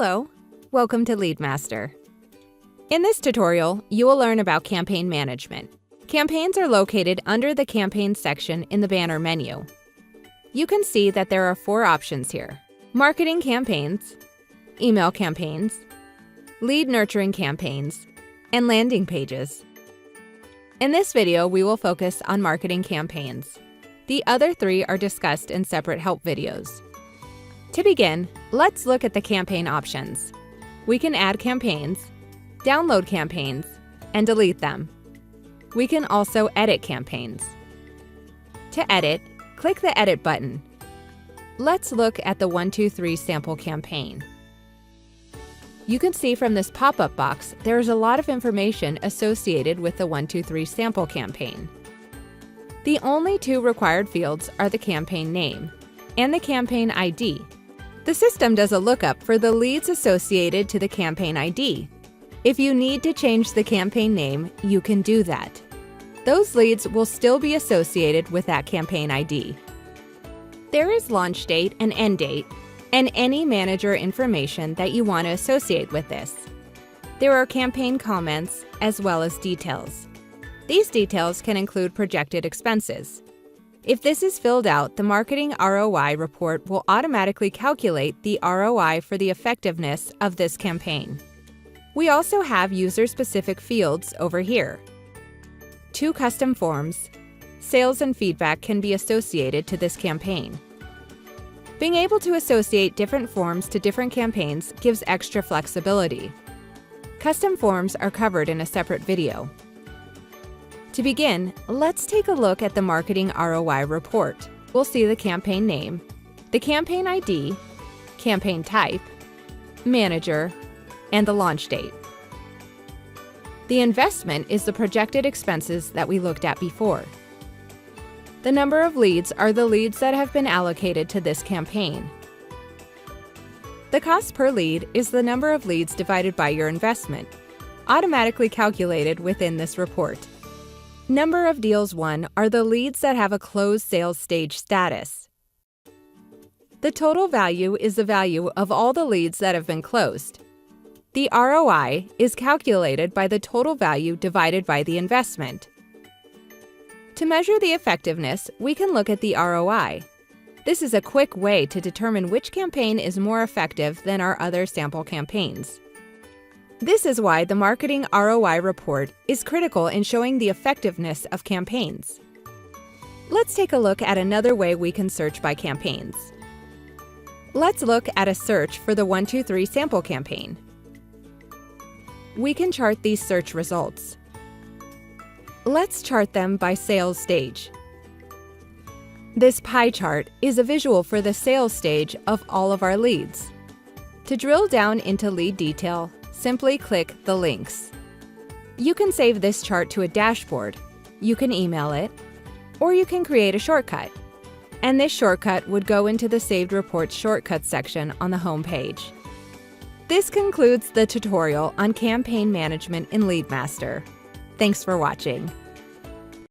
Hello, welcome to LeadMaster. In this tutorial, you will learn about campaign management. Campaigns are located under the Campaigns section in the banner menu. You can see that there are 4 options here: marketing campaigns, email campaigns, lead nurturing campaigns, and landing pages. In this video, we will focus on marketing campaigns. The other 3 are discussed in separate help videos. To begin, let's look at the campaign options. We can add campaigns, download campaigns, and delete them. We can also edit campaigns. To edit, click the Edit button. Let's look at the 1-2-3 sample campaign. You can see from this pop-up box there is a lot of information associated with the 1-2-3 sample campaign. The only 2 required fields are the campaign name and the campaign ID. The system does a lookup for the leads associated to the campaign ID. If you need to change the campaign name, you can do that. Those leads will still be associated with that campaign ID. There is launch date and end date, and any manager information that you want to associate with this. There are campaign comments as well as details. These details can include projected expenses. If this is filled out, the marketing ROI report will automatically calculate the ROI for the effectiveness of this campaign. We also have user-specific fields over here. 2 custom forms, sales and feedback can be associated to this campaign. Being able to associate different forms to different campaigns gives extra flexibility. Custom forms are covered in a separate video. To begin, let's take a look at the marketing ROI report. We'll see the campaign name, the campaign ID, campaign type, manager, and the launch date. The investment is the projected expenses that we looked at before. The number of leads are the leads that have been allocated to this campaign. The cost per lead is the number of leads divided by your investment, automatically calculated within this report. Number of deals won are the leads that have a closed sales stage status. The total value is the value of all the leads that have been closed. The ROI is calculated by the total value divided by the investment. To measure the effectiveness, we can look at the ROI. This is a quick way to determine which campaign is more effective than our other sample campaigns. This is why the marketing ROI report is critical in showing the effectiveness of campaigns. Let's take a look at another way we can search by campaigns. Let's look at a search for the 1-2-3 sample campaign. We can chart these search results. Let's chart them by sales stage. This pie chart is a visual for the sales stage of all of our leads. To drill down into lead detail, simply click the links. You can save this chart to a dashboard, you can email it, or you can create a shortcut. And this shortcut would go into the Saved Reports Shortcuts section on the home page. This concludes the tutorial on campaign management in LeadMaster. Thanks for watching.